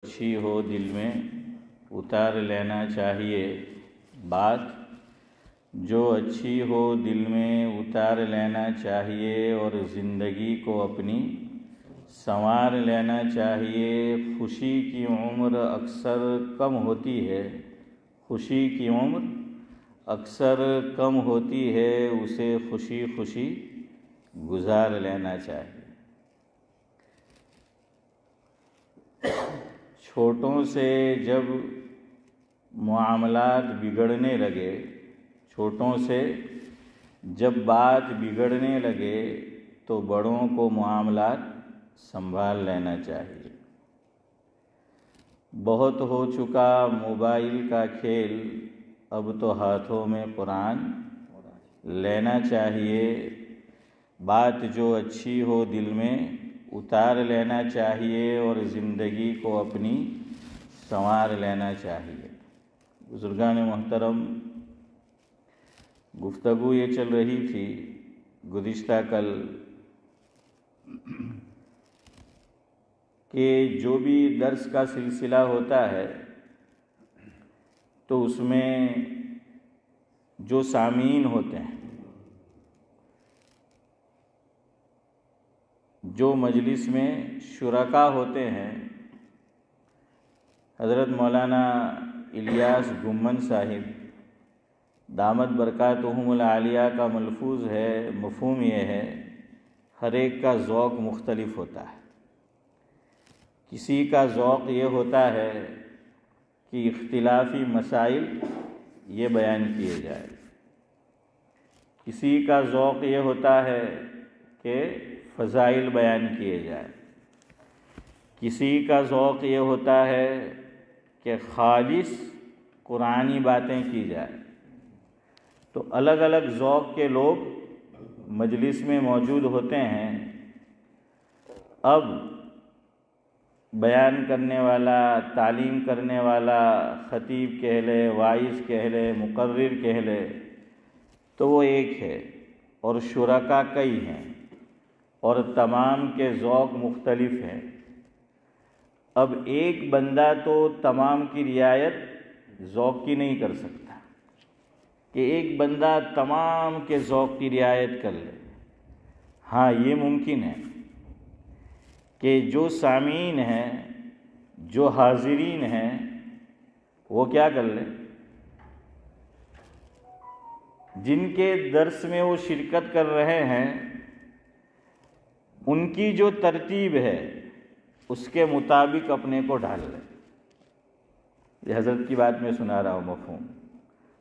اچھی ہو دل میں اتار لینا چاہیے بات جو اچھی ہو دل میں اتار لینا چاہیے اور زندگی کو اپنی سنوار لینا چاہیے۔ خوشی کی عمر اکثر کم ہوتی ہے، خوشی کی عمر اکثر کم ہوتی ہے، اسے خوشی خوشی گزار لینا چاہیے۔ چھوٹوں سے جب معاملات بگڑنے لگے، چھوٹوں سے جب بات بگڑنے لگے تو بڑوں کو معاملات سنبھال لینا چاہیے۔ بہت ہو چکا موبائل کا کھیل، اب تو ہاتھوں میں قرآن لینا چاہیے۔ بات جو اچھی ہو دل میں اتار لینا چاہیے اور زندگی کو اپنی سنوار لینا چاہیے۔ بزرگان محترم، گفتگو یہ چل رہی تھی گزشتہ کل کہ جو بھی درس کا سلسلہ ہوتا ہے تو اس میں جو سامعین ہوتے ہیں، جو مجلس میں شرکا ہوتے ہیں، حضرت مولانا الیاس گمن صاحب دامت برکاتہم العالیہ کا ملفوظ ہے، مفہوم یہ ہے، ہر ایک کا ذوق مختلف ہوتا ہے۔ کسی کا ذوق یہ ہوتا ہے کہ اختلافی مسائل یہ بیان کیے جائے، کسی کا ذوق یہ ہوتا ہے کہ فضائل بیان کیے جائے، کسی کا ذوق یہ ہوتا ہے کہ خالص قرآنی باتیں کی جائے۔ تو الگ الگ ذوق کے لوگ مجلس میں موجود ہوتے ہیں۔ اب بیان کرنے والا، تعلیم کرنے والا، خطیب کہہ لے، واعظ کہہ لے، مقرر کہہ لے، تو وہ ایک ہے اور شرکا کئی ہیں اور تمام کے ذوق مختلف ہیں۔ اب ایک بندہ تو تمام کی رعایت ذوق کی نہیں کر سکتا کہ ایک بندہ تمام کے ذوق کی رعایت کر لے۔ ہاں، یہ ممکن ہے کہ جو سامعین ہیں، جو حاضرین ہیں، وہ کیا کر لیں، جن کے درس میں وہ شرکت کر رہے ہیں ان کی جو ترتیب ہے اس کے مطابق اپنے کو ڈھال لیں۔ یہ حضرت کی بات میں سنا رہا ہوں مفہوم۔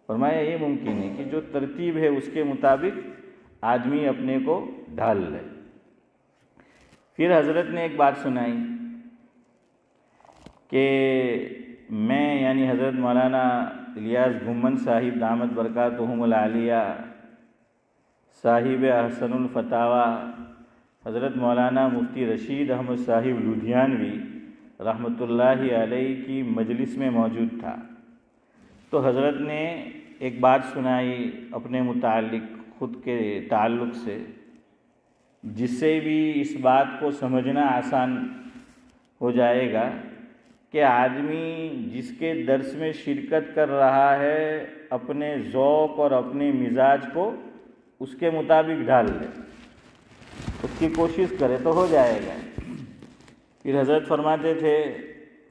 فرمایا یہ ممکن ہے کہ جو ترتیب ہے اس کے مطابق آدمی اپنے کو ڈھال لے۔ پھر حضرت نے ایک بات سنائی کہ میں یعنی حضرت مولانا الیاس گمن صاحب دامت برکاتہم العالیہ، صاحب احسن الفتاوی، حضرت مولانا مفتی رشید احمد صاحب لدھیانوی رحمۃ اللہ علیہ کی مجلس میں موجود تھا۔ تو حضرت نے ایک بات سنائی اپنے متعلق، خود کے تعلق سے، جس سے بھی اس بات کو سمجھنا آسان ہو جائے گا کہ آدمی جس کے درس میں شرکت کر رہا ہے اپنے ذوق اور اپنے مزاج کو اس کے مطابق ڈھال لے، اس کی کوشش کرے تو ہو جائے گا۔ پھر حضرت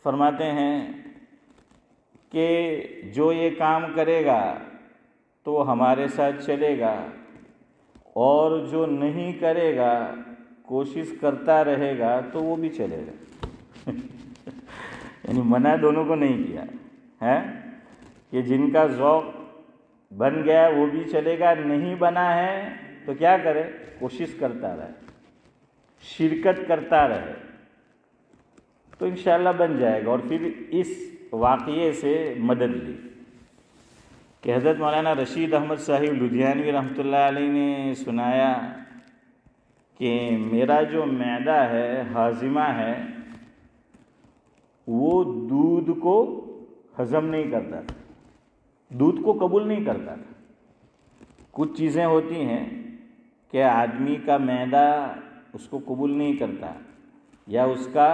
فرماتے ہیں کہ جو یہ کام کرے گا تو وہ ہمارے ساتھ چلے گا، اور جو نہیں کرے گا، کوشش کرتا رہے گا تو وہ بھی چلے گا۔ یعنی منع دونوں کو نہیں کیا ہے کہ جن کا ذوق بن گیا وہ بھی چلے گا، نہیں بنا ہے تو کیا کرے، کوشش کرتا رہے، شرکت کرتا رہے، تو انشاءاللہ بن جائے گا۔ اور پھر اس واقعے سے مدد لی کہ حضرت مولانا رشید احمد صاحب لدھیانوی رحمۃ اللہ علیہ نے سنایا کہ میرا جو معدہ ہے، ہاضمہ ہے، وہ دودھ کو ہضم نہیں کرتا تھا، دودھ کو قبول نہیں کرتا تھا۔ کچھ چیزیں ہوتی ہیں کہ آدمی کا معدہ اس کو قبول نہیں کرتا، یا اس کا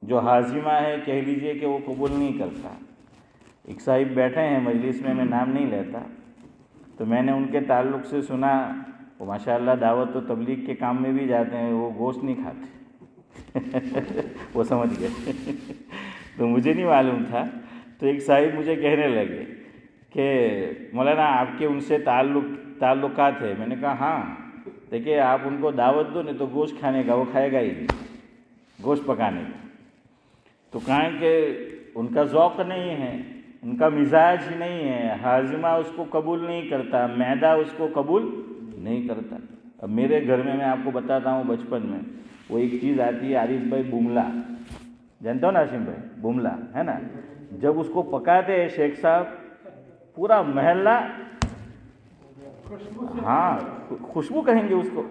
جو حازمہ ہے کہہ لیجئے کہ وہ قبول نہیں کرتا. ایک صاحب بیٹھے ہیں مجلس میں نام نہیں لیتا، تو میں نے ان کے تعلق سے سنا، وہ ماشاءاللہ دعوت و تبلیغ کے کام میں بھی جاتے ہیں، وہ گوشت نہیں کھاتے. وہ سمجھ گئے. تو مجھے نہیں معلوم تھا. تو ایک صاحب مجھے کہنے لگے کہ مولانا آپ کے ان سے تعلقات ہے. میں نے کہا ہاں. دیکھیے آپ ان کو دعوت دو نہیں تو گوشت کھانے کا وہ کھائے گا ہی نہیں، گوشت پکانے کا. تو کہیں کہ ان کا ذوق نہیں ہے، ان کا مزاج ہی نہیں ہے، ہاضمہ اس کو قبول نہیں کرتا، معدہ اس کو قبول نہیں کرتا. اب میرے گھر میں آپ کو بتاتا ہوں، بچپن میں وہ ایک چیز آتی ہے عارف بھائی، بملا، جانتا ہو نا عاصم بھائی، بملا ہے نا. جب اس کو پکاتے ہیں شیخ صاحب، پورا محلہ، ہاں خوشبو کہیں گے اس کو.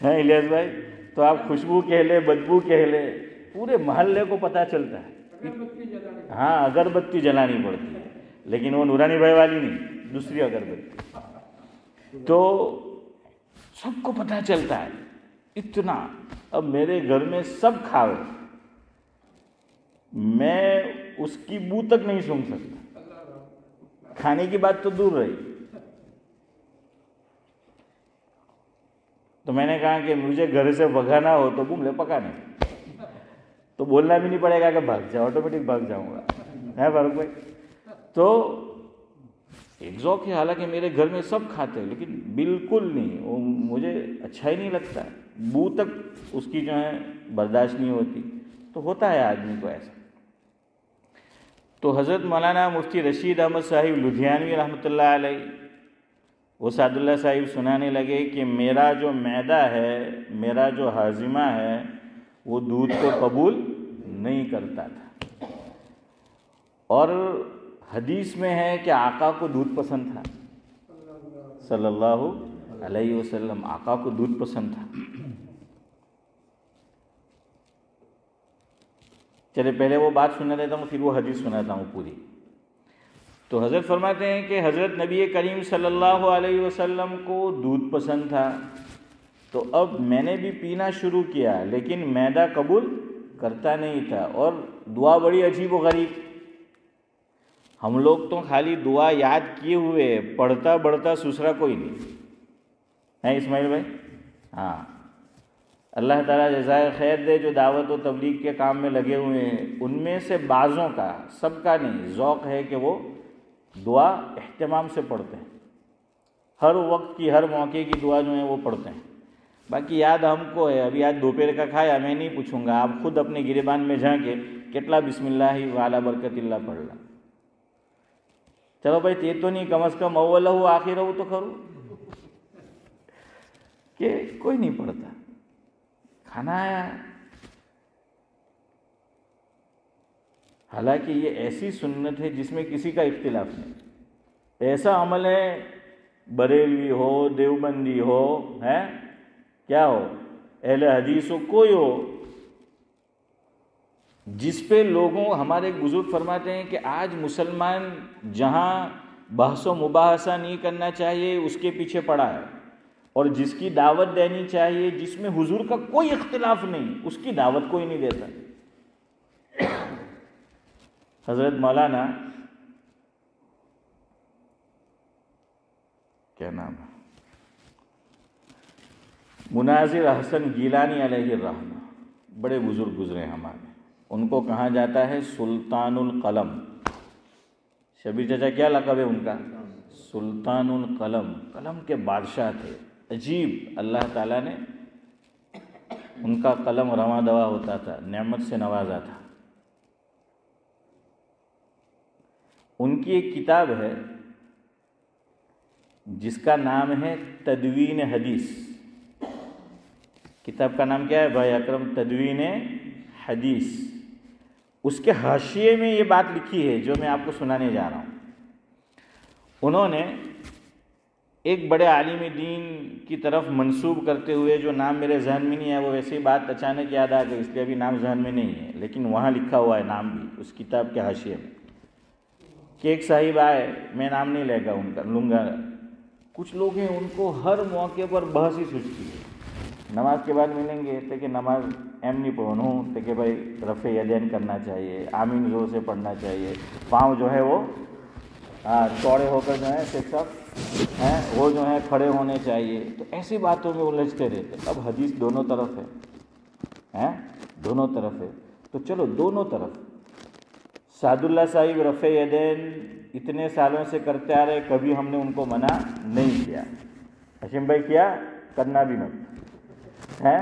ہیں الیاس بھائی؟ تو آپ خوشبو کہہ لے، بدبو کہہ لے، پورے محلے کو پتہ چلتا ہے. ہاں اگربتی جلانی پڑتی ہے، لیکن وہ نورانی بھائی والی نہیں، دوسری اگربتی. تو سب کو پتہ چلتا ہے اتنا. اب میرے گھر میں سب کھاوے، میں اس کی بو تک نہیں سونگھ سکتا، کھانے کی بات تو دور رہی. تو میں نے کہا کہ مجھے گھر سے بھگانا ہو تو بملے پکانے، تو بولنا بھی نہیں پڑے گا کہ بھاگ جاؤ، آٹومیٹک بھاگ جاؤں گا. ہے فاروق بھائی؟ تو ایک ذوق ہے، حالانکہ میرے گھر میں سب کھاتے ہیں لیکن بالکل نہیں، وہ مجھے اچھا ہی نہیں لگتا، بو تک اس کی جو ہے برداشت نہیں ہوتی. تو ہوتا ہے آدمی کو ایسا. تو حضرت مولانا مفتی رشید احمد صاحب لدھیانوی رحمۃ اللہ علیہ، وہ سعد اللہ صاحب سنانے لگے کہ میرا جو معدہ ہے، میرا جو ہاضمہ ہے، وہ دودھ کو قبول نہیں کرتا تھا. اور حدیث میں ہے کہ آقا کو دودھ پسند تھا صلی اللہ علیہ وسلم، آقا کو دودھ پسند تھا. چلے پہلے وہ بات سنا دیتا ہوں، پھر وہ حدیث سناتا ہوں پوری. تو حضرت فرماتے ہیں کہ حضرت نبی کریم صلی اللہ علیہ وسلم کو دودھ پسند تھا، تو اب میں نے بھی پینا شروع کیا، لیکن معدہ قبول کرتا نہیں تھا. اور دعا بڑی عجیب و غریب، ہم لوگ تو خالی دعا یاد کیے ہوئے، پڑھتا بڑھتا سسرا کوئی نہیں ہے. اسماعیل بھائی؟ ہاں، اللہ تعالیٰ جزائے خیر دے جو دعوت و تبلیغ کے کام میں لگے ہوئے ہیں. ان میں سے بعضوں کا، سب کا نہیں، ذوق ہے کہ وہ دعا اہتمام سے پڑھتے ہیں، ہر وقت کی، ہر موقع کی دعا جو ہے وہ پڑھتے ہیں. باقی یاد ہم کو ہے، ابھی آج دوپہر کا کھایا، میں نہیں پوچھوں گا، آپ خود اپنے گریبان میں جا کے کتلا بسم اللہ وعلی برکت اللہ پڑھ لا. چلو بھائی، یہ تو نہیں، کم از کم اول ہو آخر ہو تو کرو، کہ کوئی نہیں پڑھتا. کھانا آیا، حالانکہ یہ ایسی سنت ہے جس میں کسی کا اختلاف نہیں. ایسا عمل ہے، بریلوی ہو، دیوبندی ہو، ہے کیا ہو، اہل حدیث ہو، کوئی ہو، جس پہ لوگوں، ہمارے بزرگ فرماتے ہیں کہ آج مسلمان جہاں بحث و مباحثہ نہیں کرنا چاہیے اس کے پیچھے پڑا ہے، اور جس کی دعوت دینی چاہیے، جس میں حضور کا کوئی اختلاف نہیں، اس کی دعوت کوئی نہیں دیتا. حضرت مولانا کیا نام ہے، مناظر حسن گیلانی علیہ الرحمہ، بڑے بزرگ گزرے ہمارے. ان کو کہا جاتا ہے سلطان القلم. شبیر چچا کیا لقب ہے ان کا؟ سلطان القلم، قلم کے بادشاہ تھے. عجیب، اللہ تعالیٰ نے ان کا قلم رواں دوا ہوتا تھا، نعمت سے نوازا تھا. ان کی ایک کتاب ہے جس کا نام ہے تدوین حدیث. کتاب کا نام کیا ہے بھائی اکرم؟ تدوین حدیث. اس کے حاشیے میں یہ بات لکھی ہے جو میں آپ کو سنانے جا رہا ہوں. انہوں نے ایک بڑے عالم دین کی طرف منسوب کرتے ہوئے، جو نام میرے ذہن میں نہیں ہے، وہ ویسے ہی بات اچانک یاد آ گئی، اس لیے ابھی نام ذہن میں نہیں ہے، لیکن وہاں لکھا ہوا ہے نام بھی اس کتاب کے حاشیے میں، کہ ایک صاحب آئے، میں نام نہیں لوں گا. کچھ لوگ ہیں ان کو ہر موقع پر بحث ہی سوچتی ہے، نماز کے بعد ملیں گے تو کہ نماز ایم نہیں پڑھوں تو کہ بھائی رفع یدین کرنا چاہیے، آمین زور سے پڑھنا چاہیے، پاؤں جو ہے وہ چوڑے ہو کر جو ہے صاف وہ جو ہے کھڑے ہونے چاہیے. تو ایسی باتوں میں الجھتے رہتے. اب حدیث دونوں طرف ہے، دونوں طرف ہے. تو چلو دونوں طرف. سعد اللہ صاحب رفع یدین اتنے سالوں سے کرتے آ رہے، کبھی ہم نے ان کو منع نہیں کیا. حشیم بھائی کیا کرنا بھی مت ہے،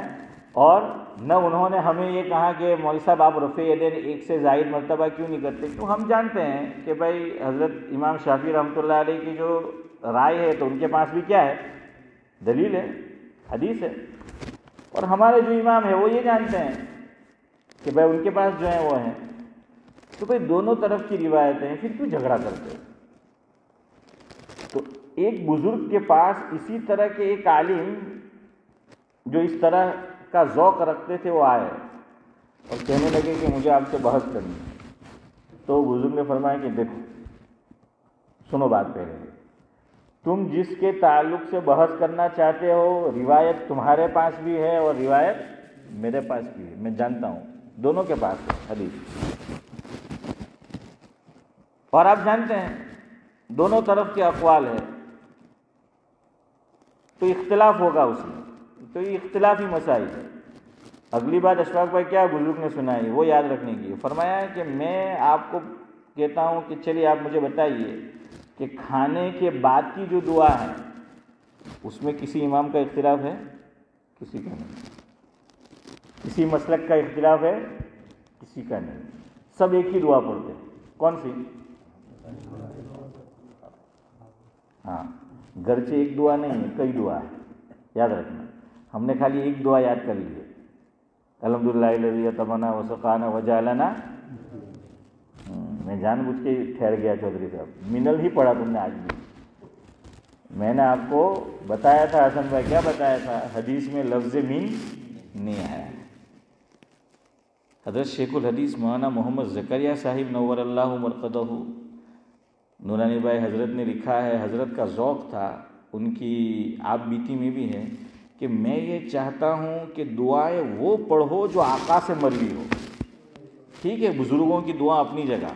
اور نہ انہوں نے ہمیں یہ کہا کہ مولوی صاحب آپ رفع یدین ایک سے زائد مرتبہ کیوں نہیں کرتے. کیوں ہم جانتے ہیں کہ بھائی حضرت امام شافعی رحمۃ اللہ علیہ کی جو رائے ہے تو ان کے پاس بھی کیا ہے، دلیل ہے، حدیث ہے. اور ہمارے جو امام ہے وہ یہ جانتے ہیں کہ بھائی ان کے پاس جو ہے وہ ہیں. تو بھائی دونوں طرف کی روایتیں ہیں، پھر کیوں جھگڑا کرتے. تو ایک بزرگ کے پاس اسی طرح کے ایک عالم جو اس طرح کا ذوق رکھتے تھے وہ آئے اور کہنے لگے کہ مجھے آپ سے بحث کرنی. تو بزرگ نے فرمایا کہ دیکھو سنو بات پہلے، تم جس کے تعلق سے بحث کرنا چاہتے ہو روایت تمہارے پاس بھی ہے اور روایت میرے پاس بھی ہے، میں جانتا ہوں دونوں کے پاس ہے حدیث. اور آپ جانتے ہیں دونوں طرف کے اقوال ہے، تو اختلاف ہوگا اس میں. تو یہ اختلافی مسائل ہے. اگلی بات اشفاق بھائی کیا بزرگ نے سنائی وہ یاد رکھنے کی. فرمایا ہے کہ میں آپ کو کہتا ہوں کہ چلیے آپ مجھے بتائیے کہ کھانے کے بعد کی جو دعا ہے اس میں کسی امام کا اختلاف ہے؟ کسی کا نہیں. کسی مسلک کا اختلاف ہے؟ کسی کا نہیں. سب ایک ہی دعا پڑھتے ہیں. کون سی؟ ہاں، گرچہ ایک دعا نہیں ہے، کئی دعا ہے، یاد رکھنا. ہم نے خالی ایک دعا یاد کر لی ہے، الحمدللہ الذی اطعمنا وسقانا وجعلنا. میں جان بوجھ کے ٹھہر گیا چودھری صاحب، منل ہی پڑھا تم نے آج بھی. میں نے آپ کو بتایا تھا حسن بھائی، کیا بتایا تھا؟ حدیث میں لفظ مین نہیں آیا. حضرت شیخ الحدیث مولانا محمد زکریا صاحب نور اللہ مرقدہ نورانی بھائی حضرت نے لکھا ہے، حضرت کا ذوق تھا، ان کی آپ بیتی میں بھی ہے کہ میں یہ چاہتا ہوں کہ دعائیں وہ پڑھو جو آقا سے مروی ہو. ٹھیک ہے، بزرگوں کی دعا اپنی جگہ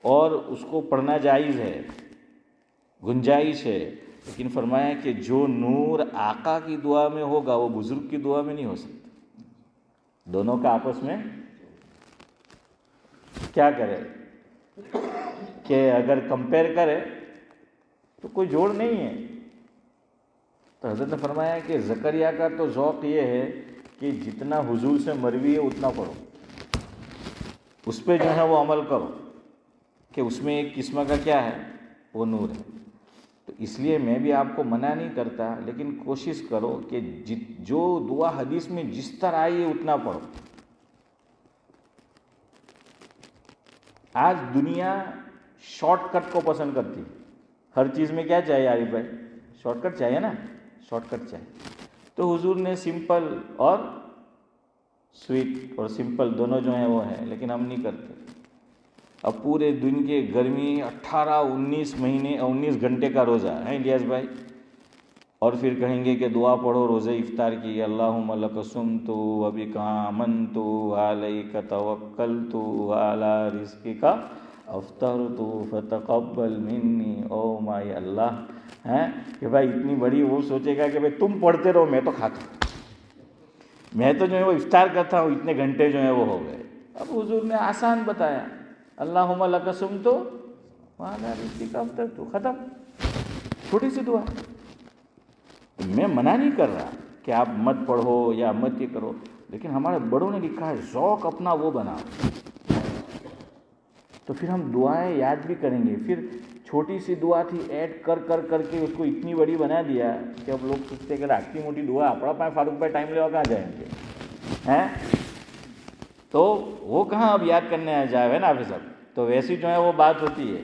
اور اس کو پڑھنا جائز ہے، گنجائش ہے، لیکن فرمایا کہ جو نور آقا کی دعا میں ہوگا وہ بزرگ کی دعا میں نہیں ہو سکتا. دونوں کا آپس میں کیا کرے کہ اگر کمپیئر کرے تو کوئی جوڑ نہیں ہے. تو حضرت نے فرمایا کہ زکریا کا تو ذوق یہ ہے کہ جتنا حضور سے مروی ہے اتنا پڑھو، اس پہ جو ہے وہ عمل کرو، کہ اس میں ایک قسم کا کیا ہے، وہ نور ہے. تو اس لیے میں بھی آپ کو منع نہیں کرتا، لیکن کوشش کرو کہ جو دعا حدیث میں جس طرح آئی ہے اتنا پڑھو. آج دنیا شارٹ کٹ کو پسند کرتی، ہر چیز میں کیا چاہیے عارف بھائی؟ شارٹ کٹ چاہیے نا، شارٹ کٹ چاہیے. تو حضور نے سمپل اور سویٹ اور سمپل دونوں جو ہیں وہ ہیں، لیکن ہم نہیں کرتے. اب پورے دن کے گرمی 18-19 مہینے 19 گھنٹے کا روزہ ہے الیاس بھائی، اور پھر کہیں گے کہ دعا پڑھو روزہ افطار کی، اللہم لک صمت وبک آمنت علیک توکلت علی رزقک افطرت فتقبل منی. او مائی اللہ ہیں کہ بھائی اتنی بڑی، وہ سوچے گا کہ بھائی تم پڑھتے رہو میں تو کھاتا ہوں، میں تو جو ہے وہ افطار کرتا ہوں، اتنے گھنٹے جو ہیں وہ ہو گئے. اب حضور نے آسان بتایا، اللہم لک صمت وعلی رزقک افطرت، ختم. چھوٹی سی دعا. میں منع نہیں کر رہا کہ آپ مت پڑھو یا مت یہ کرو، لیکن ہمارے بڑوں نے لکھا ہے ذوق اپنا وہ بناؤ. تو پھر ہم دعائیں یاد بھی کریں گے. پھر چھوٹی سی دعا تھی، ایڈ کر کر کر کے اس کو اتنی بڑی بنا دیا کہ اب لوگ سوچتے کہ آٹھی موٹی دعا اپنا پائے فاروق بھائی ٹائم لے کہاں جائیں گے ہیں. تو وہ کہاں اب یاد کرنے آ جائے نا حافظ صاحب. تو ویسی جو ہے وہ بات ہوتی ہے.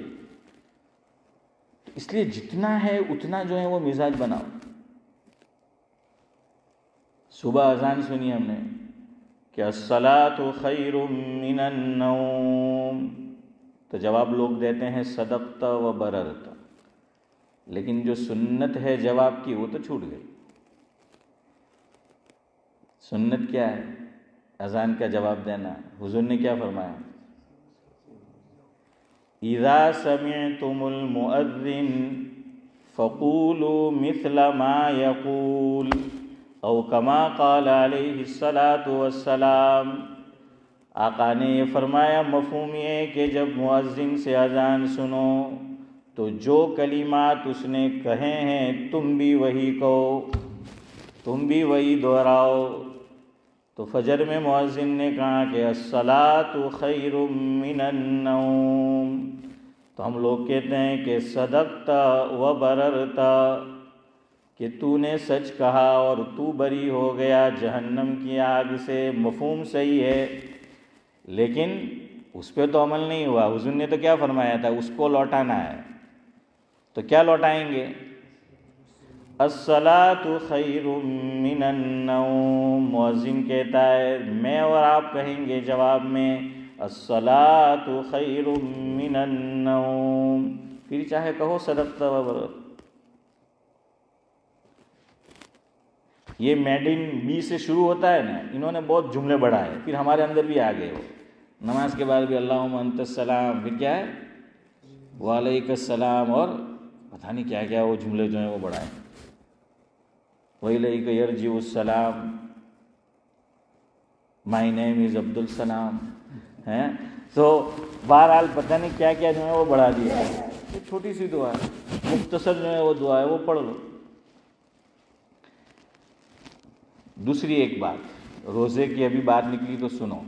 تو اس لیے جتنا ہے اتنا جو ہے وہ مزاج بناؤ. صبح اذان سنی ہم نے کہ الصلاۃ خیر من النوم، تو جواب لوگ دیتے ہیں صدقت و بررت، لیکن جو سنت ہے جواب کی وہ تو چھوٹ گئی. سنت کیا ہے؟ اذان کا جواب دینا۔ حضور نے کیا فرمایا؟ اذا سمعتم المؤذن فقولوا مثل ما يقول او کما قال علیہ الصلاۃ والسلام۔ آقا نے یہ فرمایا، مفہوم یہ ہے کہ جب مؤذن سے اذان سنو تو جو کلمات اس نے کہے ہیں تم بھی وہی کہو، تم بھی وہی دہراؤ۔ تو فجر میں مؤذن نے کہا کہ الصلاۃ خیر من النوم، تو ہم لوگ کہتے ہیں کہ صدقت و بررت، کہ تو نے سچ کہا اور تو بری ہو گیا جہنم کی آگ سے۔ مفہوم صحیح ہے، لیکن اس پہ تو عمل نہیں ہوا۔ حضور نے تو کیا فرمایا تھا؟ اس کو لوٹانا ہے، تو کیا لوٹائیں گے؟ الصلاۃ خیر من النوم۔ مؤذن کہتا ہے، میں اور آپ کہیں گے جواب میں الصلاۃ خیر من النوم، پھر چاہے کہو صدقت و بررت۔ یہ میڈ ان بی سے شروع ہوتا ہے نا، انہوں نے بہت جملے بڑھائے، پھر ہمارے اندر بھی آ گئے وہ۔ نماز کے بعد بھی اللہم انت السلام، پھر کیا ہے وعلیک السلام، اور پتہ نہیں کیا کیا وہ جملے جو ہیں وہ بڑھائے۔ وَإِلَيْكَ يَرْجِعُ السَّلَامُ، مائی نیم از عبد السلام، ہیں تو بہرحال پتہ نہیں کیا کیا جو ہے وہ بڑھا دیا۔ یہ چھوٹی سی دعا ہے، مختصر جو ہے وہ دعا ہے، وہ پڑھ لو۔ دوسری ایک بات، روزے کی ابھی بات نکلی تو سنو۔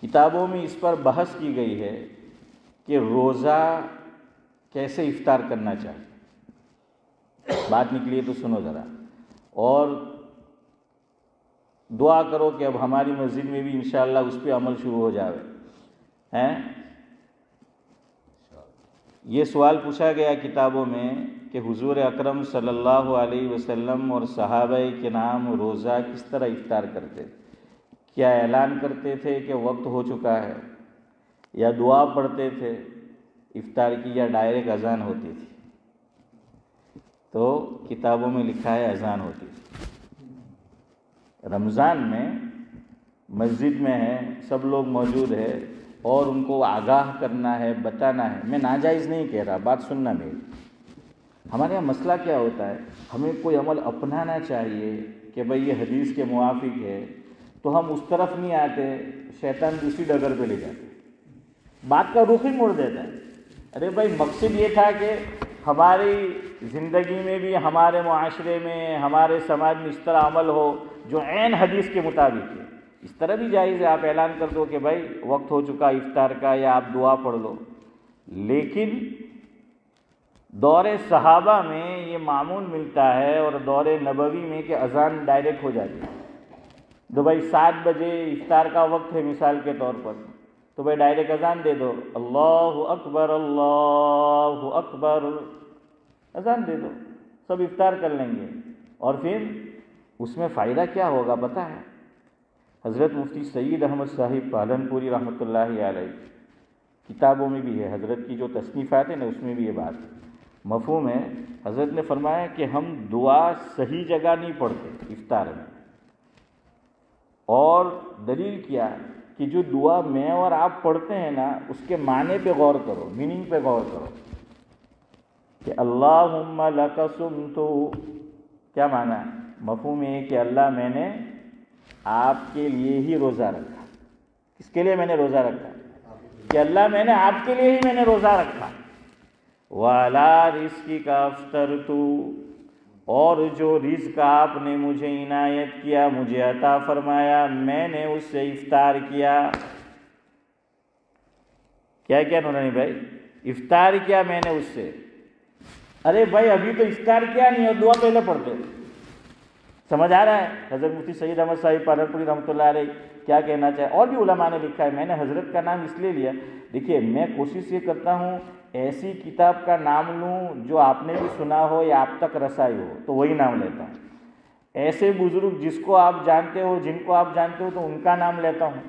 کتابوں میں اس پر بحث کی گئی ہے کہ روزہ کیسے افطار کرنا چاہیے، بات نکلی ہے تو سنو ذرا، اور دعا کرو کہ اب ہماری مسجد میں بھی انشاءاللہ اس پہ عمل شروع ہو جاوے ہیں۔ یہ سوال پوچھا گیا کتابوں میں کہ حضور اکرم صلی اللہ علیہ وسلم اور صحابہ کرام روزہ کس طرح افطار کرتے تھے؟ کیا اعلان کرتے تھے کہ وقت ہو چکا ہے، یا دعا پڑھتے تھے افطار کی، یا ڈائریکٹ اذان ہوتی تھی؟ تو کتابوں میں لکھا ہے اذان ہوتی تھی۔ رمضان میں مسجد میں ہے، سب لوگ موجود ہے، اور ان کو آگاہ کرنا ہے، بتانا ہے۔ میں ناجائز نہیں کہہ رہا، بات سننا میری۔ ہمارے یہاں مسئلہ کیا ہوتا ہے، ہمیں کوئی عمل اپنانا چاہیے کہ بھئی یہ حدیث کے موافق ہے، تو ہم اس طرف نہیں آتے، شیطان دوسری ڈگر پہ لے جاتے، بات کا رخ ہی موڑ دیتا ہے۔ ارے بھائی مقصد یہ تھا کہ ہماری زندگی میں بھی، ہمارے معاشرے میں، ہمارے سماج میں اس طرح عمل ہو جو عین حدیث کے مطابق ہے۔ اس طرح بھی جائز ہے، آپ اعلان کر دو کہ بھائی وقت ہو چکا افطار کا، یا آپ دعا پڑھ لو۔ لیکن دور صحابہ میں یہ معمول ملتا ہے، اور دور نبوی میں کہ اذان ڈائریکٹ ہو جاتی ہے۔ تو بھائی 7 بجے افطار کا وقت ہے مثال کے طور پر، تو بھائی ڈائریکٹ اذان دے دو، اللہ اکبر اللہ اکبر، اذان دے دو، سب افطار کر لیں گے۔ اور پھر اس میں فائدہ کیا ہوگا پتہ ہے؟ حضرت مفتی سید احمد صاحب پالنپوری رحمۃ اللہ علیہ، کتابوں میں بھی ہے، حضرت کی جو تصنیفات ہیں نا اس میں بھی یہ بات مفہوم ہے۔ حضرت نے فرمایا کہ ہم دعا صحیح جگہ نہیں پڑھتے افطار میں، اور دلیل کیا کہ جو دعا میں اور آپ پڑھتے ہیں نا اس کے معنی پہ غور کرو، میننگ پہ غور کرو، کہ اللہم لک صمت، کیا معنی ہے؟ مفہوم یہ کہ اللہ میں نے آپ کے لیے ہی روزہ رکھا۔ کس کے لیے میں نے روزہ رکھا؟ کہ اللہ میں نے آپ کے لیے ہی میں نے روزہ رکھا۔ وَعَلَىٰ رِزْقِكَ أَفْطَرْتُ، اور جو رزق آپ نے مجھے عنایت کیا، مجھے عطا فرمایا، میں نے اس سے افطار کیا۔ کیا کیا نورانی بھائی؟ افطار کیا میں نے اس سے۔ ارے بھائی ابھی تو افطار کیا نہیں، اور دعا پہلے پڑھتے۔ سمجھ آ رہا ہے حضرت مفتی سید احمد صاحب پالنپوری رحمۃ اللہ علیہ کیا کہنا چاہے؟ اور بھی علماء نے لکھا ہے، میں نے حضرت کا نام اس لیے لیا، دیکھیے میں کوشش یہ کرتا ہوں ایسی کتاب کا نام لوں جو آپ نے بھی سنا ہو یا آپ تک رسائی ہو، تو وہی نام لیتا ہوں۔ ایسے بزرگ جس کو آپ جانتے ہو، جن کو آپ جانتے ہو، تو ان کا نام لیتا ہوں۔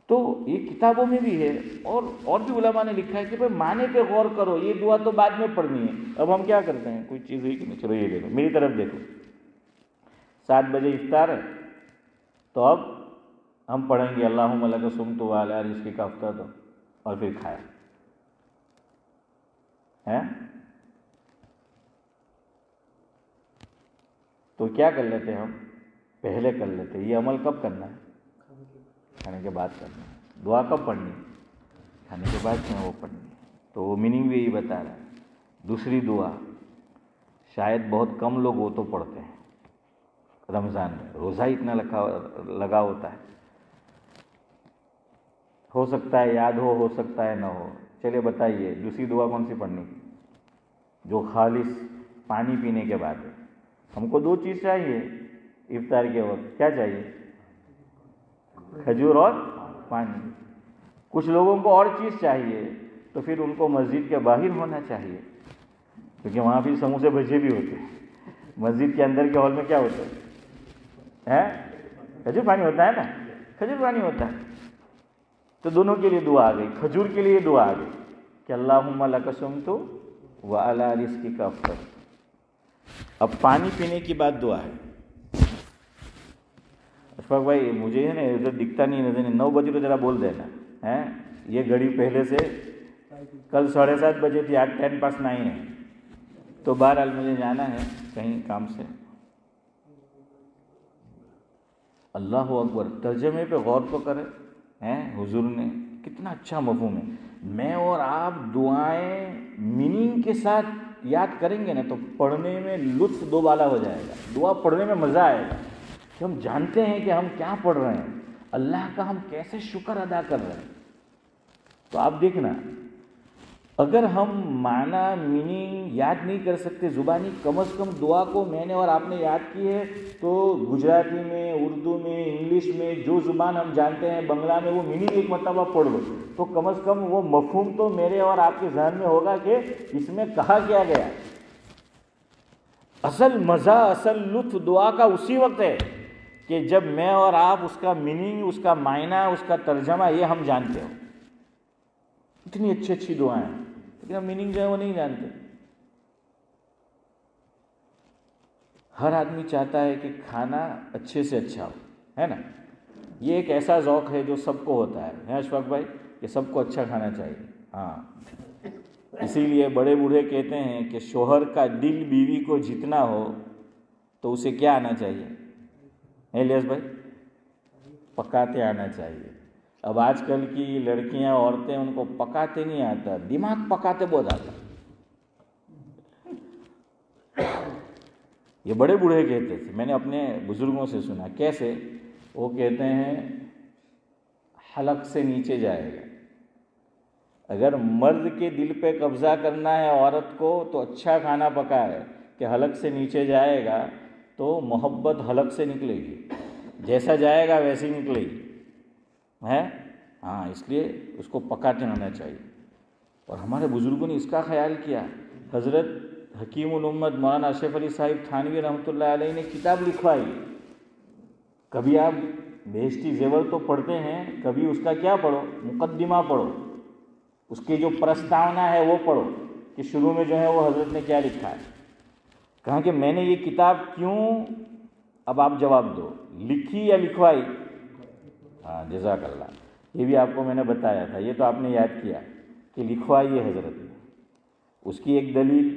تو یہ کتابوں میں بھی ہے، اور بھی علماء نے لکھا ہے کہ بھائی معنی پہ غور کرو، یہ دعا تو بعد میں پڑھنی ہے۔ اب ہم کیا کرتے ہیں، کوئی چیز ہوئی کہ نہیں، چلو یہ دیکھو میری طرف دیکھو، 7 بجے افطار ہے، تو اب ہم پڑھیں گے اللہم لک صمت وعلی رزقک افطرت، اور پھر کھایا ہے۔ تو کیا کر لیتے ہم، پہلے کر لیتے۔ یہ عمل کب کرنا ہے؟ کھانے کے بعد کرنا ہے۔ دعا کب پڑھنی؟ کھانے کے بعد کیوں وہ پڑھنی؟ تو وہ میننگ بھی یہی بتا رہا ہے۔ دوسری دعا شاید بہت کم لوگ وہ تو پڑھتے ہیں رمضان میں، روزہ اتنا لگا ہوتا ہے، ہو سکتا ہے یاد ہو سکتا ہے نہ ہو۔ چلے بتائیے دوسری دعا کون سی پڑھنی جو خالص پانی پینے کے بعد ہے؟ ہم کو 2 چیز چاہیے افطار کے وقت، کیا چاہیے؟ کھجور اور پانی۔ کچھ لوگوں کو اور چیز چاہیے، تو پھر ان کو مسجد کے باہر ہونا چاہیے، کیونکہ وہاں پھر سموسے بھجے بھی ہوتے ہیں۔ مسجد کے اندر کے ہال میں کیا ہوتا ہے؟ کھجور پانی ہوتا ہے نا، کھجور پانی ہوتا ہے۔ تو دونوں کے لیے دعا آ گئی، کھجور کے لیے دعا آ گئی کہ اللہم لک صمت وعلی رزقک افطرت۔ اب پانی پینے کی بات دعا ہے۔ اشفاق بھائی مجھے ہے نا ادھر دکھتا نہیں نظر، 9 بجے تو ذرا بول دینا ہے، یہ گھڑی پہلے سے کل 7:30 بجے تھی، آج 9:10 ہے، تو بہرحال مجھے جانا ہے کہیں کام سے۔ اللہ اکبر، ترجمے پہ غور تو کرے ہیں حضور نے، کتنا اچھا مفہوم ہے۔ میں اور آپ دعائیں میننگ کے ساتھ یاد کریں گے نا تو پڑھنے میں لطف دوبالا ہو جائے گا، دعا پڑھنے میں مزہ آئے گا کہ ہم جانتے ہیں کہ ہم کیا پڑھ رہے ہیں، اللہ کا ہم کیسے شکر ادا کر رہے ہیں۔ تو آپ دیکھنا، اگر ہم معنی میننگ یاد نہیں کر سکتے زبانی، کم از کم دعا کو میں نے اور آپ نے یاد کی ہے تو گجراتی میں، اردو میں، انگلش میں، جو زبان ہم جانتے ہیں، بنگلہ میں، وہ میننگ ایک مرتبہ پڑھ لو تو کم از کم وہ مفہوم تو میرے اور آپ کے ذہن میں ہوگا کہ اس میں کہا کیا گیا۔ اصل مزہ، اصل لطف دعا کا اسی وقت ہے کہ جب میں اور آپ اس کا میننگ، اس کا معنی، اس کا ترجمہ یہ ہم جانتے ہو۔ اتنی اچھی اچھی دعائیں ہیں لیکن ہم میننگ جو ہے وہ نہیں جانتے۔ ہر آدمی چاہتا ہے کہ کھانا اچھے سے اچھا ہو، ہے نا، یہ ایک ایسا ذوق ہے جو سب کو ہوتا ہے اشفاق بھائی، کہ سب کو اچھا کھانا چاہیے۔ ہاں، اسی لیے بڑے بوڑھے کہتے ہیں کہ شوہر کا دل بیوی کو جتنا ہو تو اسے کیا آنا چاہیے، الیاس بھائی؟ پکاتے آنا چاہیے۔ اب آج کل کی لڑکیاں، عورتیں، ان کو پکاتے نہیں آتا، دماغ پکاتے بہت آتا۔ یہ بڑے بوڑھے کہتے تھے، میں نے اپنے بزرگوں سے سنا۔ کیسے؟ وہ کہتے ہیں حلق سے نیچے جائے گا۔ اگر مرد کے دل پہ قبضہ کرنا ہے عورت کو تو اچھا کھانا پکائے کہ حلق سے نیچے جائے گا تو محبت حلق سے نکلے گی، جیسا جائے گا ویسے ہی نکلے گی ہے۔ ہاں، اس لیے اس کو پکاتے آنا چاہیے۔ اور ہمارے بزرگوں نے اس کا خیال کیا۔ حضرت حکیم الامت مولانا اشرف علی صاحب تھانوی رحمۃ اللہ علیہ نے کتاب لکھوائی۔ کبھی آپ بہشتی زیور تو پڑھتے ہیں، کبھی اس کا کیا پڑھو، مقدمہ پڑھو، اس کی جو پرستاونا ہے وہ پڑھو کہ شروع میں جو ہے وہ حضرت نے کیا لکھا ہے۔ کہا کہ میں نے یہ کتاب کیوں، اب آپ جواب دو، لکھی یا لکھوائی؟ ہاں، جزاک اللہ، یہ بھی آپ کو میں نے بتایا تھا، یہ تو آپ نے یاد کیا کہ لکھوائی ہے حضرت نے۔ اس کی ایک دلیل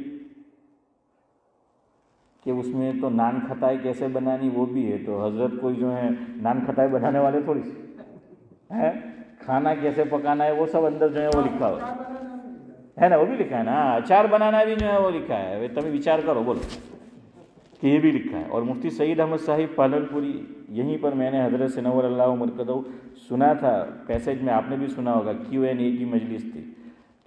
کہ اس میں تو نان کھٹائی کیسے بنانی وہ بھی ہے، تو حضرت کوئی جو ہے نان کھٹائی بنانے والے تھوڑی سی ہے، کھانا کیسے پکانا ہے وہ سب اندر جو ہے وہ لکھا ہو ہے نا، وہ بھی لکھا ہے نا۔ اچار بنانا بھی جو ہے وہ لکھا ہے، تمہیں وچار کرو، بولو کہ یہ بھی لکھا ہے۔ اور مفتی سعید احمد صاحب پالن پوری، یہیں پر میں نے حضرت سے نور اللہ مرکزہ سنا تھا، کیسٹ میں آپ نے بھی سنا ہوگا، Q&A کی مجلس تھی،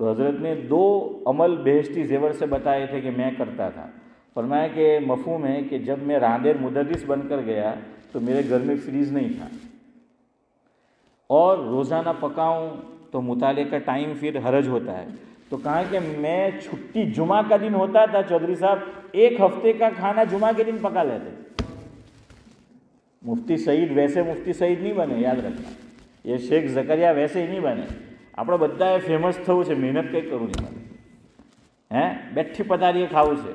تو حضرت نے 2 عمل بہشتی زیور سے بتائے تھے کہ میں کرتا تھا۔ فرمایا کہ مفہوم ہے کہ جب میں راندیر مدرس بن کر گیا تو میرے گھر میں فریج نہیں تھا، اور روزانہ پکاؤں تو مطالعے کا ٹائم پھر حرج ہوتا ہے، تو کہا کہ میں چھٹی جمعہ کا دن ہوتا تھا چودھری صاحب، 1 ہفتے کا کھانا جمعہ کے دن پکا لیتے۔ مفتی سعید ویسے مفتی سعید نہیں بنے، یاد رکھنا، એ શેખ ઝકરિયા વૈસે નહીં બને. આપણે બધાએ ફેમસ થવું છે, મહેનત કંઈ કરવું નહીં મારે, બેઠી પધારીએ ખાવું છે.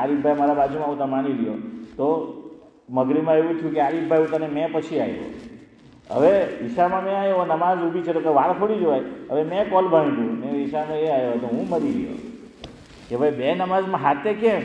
આરીફભાઈ મારા બાજુમાં આવતા માની લ્યો, તો મગરીબમાં એવું થયું કે આરીફભાઈ ઉતાને મેં પછી આવ્યો. હવે ઈશામાં મેં આવ્યો, નમાઝ ઊભી છે તો વાળ ફોડી જવાય, હવે મેં કોલ બાંધ્યું ને ઈશામાં એ આવ્યો તો હું મરી ગયો કે ભાઈ બે નમાઝમાં હાથે કેમ?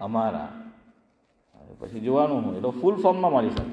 અમારા. પછી જોવાનું હું એટલે ફૂલ ફોર્મમાં મળી શકે.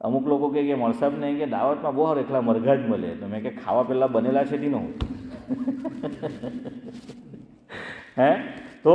અમુક લોકો કહે કે મોલ સાહેબ નહીં કે દાવતમાં બહુ એકલા મરઘા જ મળે, તો મેં કે ખાવા પહેલાં બનેલા છે તી હું તો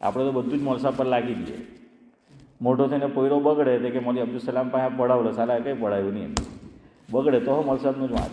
આપણે તો બધું જ મોલસા પર લાગી દઈએ. મોટો થઈને પોયરો બગડે તો કે મૌલવી અબ્દુલ સલામ પાસે પડાવેલો, સાલા કંઈ પડાવ્યું નહીં, બગડે તો મૌલ સાહેબનું જ વાત.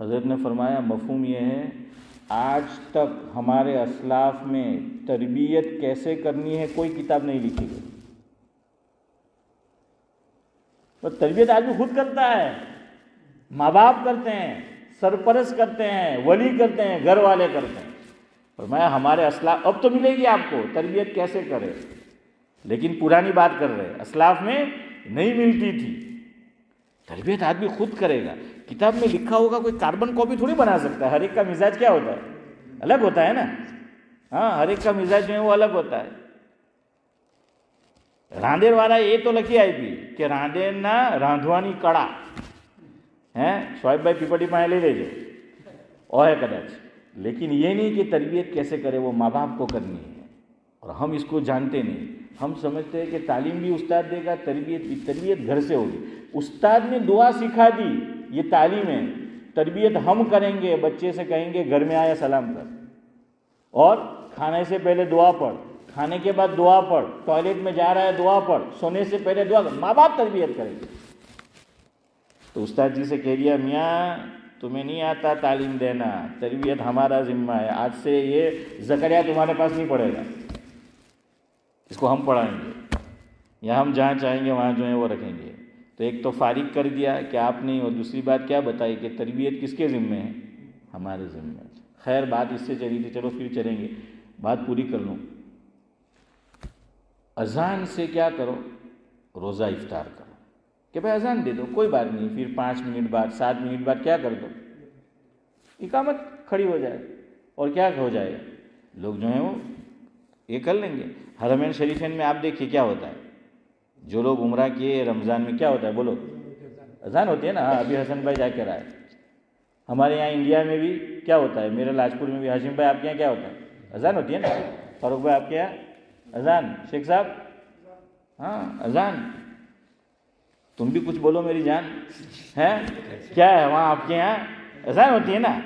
حضرت نے فرمایا مفہوم یہ ہے آج تک ہمارے اسلاف میں تربیت کیسے کرنی ہے کوئی کتاب نہیں لکھی گئی. تو تربیت آدمی خود کرتا ہے, ماں باپ کرتے ہیں, سرپرست کرتے ہیں, ولی کرتے ہیں, گھر والے کرتے ہیں. فرمایا ہمارے اسلاف, اب تو ملے گی آپ کو تربیت کیسے کرے, لیکن پرانی بات کر رہے, اسلاف میں نہیں ملتی تھی. تربیت آدمی خود کرے گا. کتاب میں لکھا ہوگا کوئی کاربن کاپی تھوڑی بنا سکتا ہے. ہر ایک کا مزاج کیا ہوتا ہے, الگ ہوتا ہے نا. ہاں, ہر ایک کا مزاج جو ہے وہ الگ ہوتا ہے. રાંદેર વાળા એ તો લખી આપી કે રાંદેરના રાંધવાની કળા હે સ્વાઈભાઈ પીપળી પાસે લઈ લેજો ઓહે કદાચ, لیکن یہ نہیں کہ تربیت کیسے کرے وہ ماں باپ کو کرنی ہے, اور ہم اس کو جانتے نہیں. ہم سمجھتے ہیں کہ تعلیم بھی استاد دے گا, تربیت بھی, تربیت گھر سے ہوگی. استاد نے دعا سکھا دی, یہ تعلیم ہے. تربیت ہم کریں گے, بچے سے کہیں گے گھر میں آیا سلام کر, اور کھانے سے پہلے دعا پڑھ, کھانے کے بعد دعا پڑھ, ٹوائلٹ میں جا رہا ہے دعا پڑھ, سونے سے پہلے دعا کر. ماں باپ تربیت کریں گے. تو استاد جی سے کہہ دیا میاں تمہیں نہیں آتا تعلیم دینا, تربیت ہمارا ذمہ ہے. آج سے یہ زکریا تمہارے پاس نہیں پڑھے گا, اس کو ہم پڑھائیں گے, یا ہم جہاں چاہیں گے وہاں جو ہے وہ رکھیں گے. تو ایک تو فارغ کر دیا کہ آپ نہیں, اور دوسری بات کیا بتائی کہ تربیت کس کے ذمے ہے, ہمارے ذمے. خیر بات اس سے چلی تھی, چلو پھر چلیں گے, بات پوری کر لوں. اذان سے کیا کرو, روزہ افطار کرو کہ بھائی اذان دے دو, کوئی بات نہیں, پھر 5 منٹ بعد 7 منٹ بعد کیا کر دو, اقامت کھڑی ہو جائے, اور کیا ہو جائے, لوگ جو ہیں وہ یہ کر لیں گے. حرمین شریفین میں آپ دیکھیے کیا ہوتا ہے, جو لوگ عمرہ کیے رمضان میں کیا ہوتا ہے بولو, اذان ہوتی ہے نا. ابھی حسن بھائی جا کے رہا ہے. ہمارے یہاں انڈیا میں بھی کیا ہوتا ہے, میرے لاجپور میں بھی. ہاشم بھائی آپ کے یہاں کیا ہوتا ہے, اذان ہوتی ہے نا. فاروق بھائی آپ کے یہاں اذان, شیخ صاحب ہاں اذان. تم بھی کچھ بولو میری جان, ہے کیا ہے وہاں آپ کے یہاں اذان ہوتی ہے نا.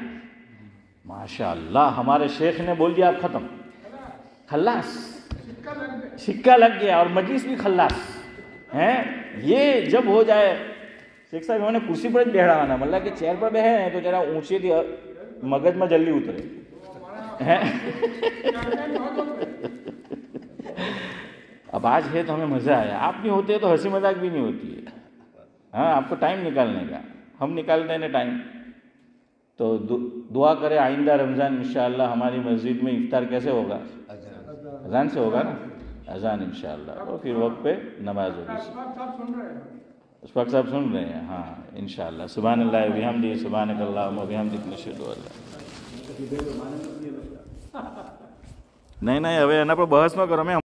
ماشاء اللہ, ہمارے شیخ نے بول دیا اب ختم, خلاص, سکہ لگ گیا, اور مجلس بھی خلاص ہیں. یہ جب ہو جائے, شیخ صاحب انہوں نے کرسی پر بیٹھا ہونا, مطلب کہ چیئر پر بیٹھے ہیں تو ذرا اونچی تھی, مغز میں جلدی اترے. اب آج ہے تو ہمیں مزہ آیا, آپ نہیں ہوتے تو ہنسی مذاق بھی نہیں ہوتی ہے. ہاں, آپ کو ٹائم نکالنے کا, ہم نکالتے ہیں ٹائم. تو دعا کرے آئندہ رمضان انشاءاللہ ہماری مسجد میں افطار کیسے ہوگا, اذان سے ہوگا نا, اذان انشاءاللہ, اور پھر وقت پہ نماز ہوگی. اشفاق صاحب سن رہے ہیں, ہاں انشاءاللہ. سبحان اللہ و بحمدہ, سبحانک اللہم و بحمدک, نشہد ان لا. નહીં હવે એના પર બહસ ન કરો.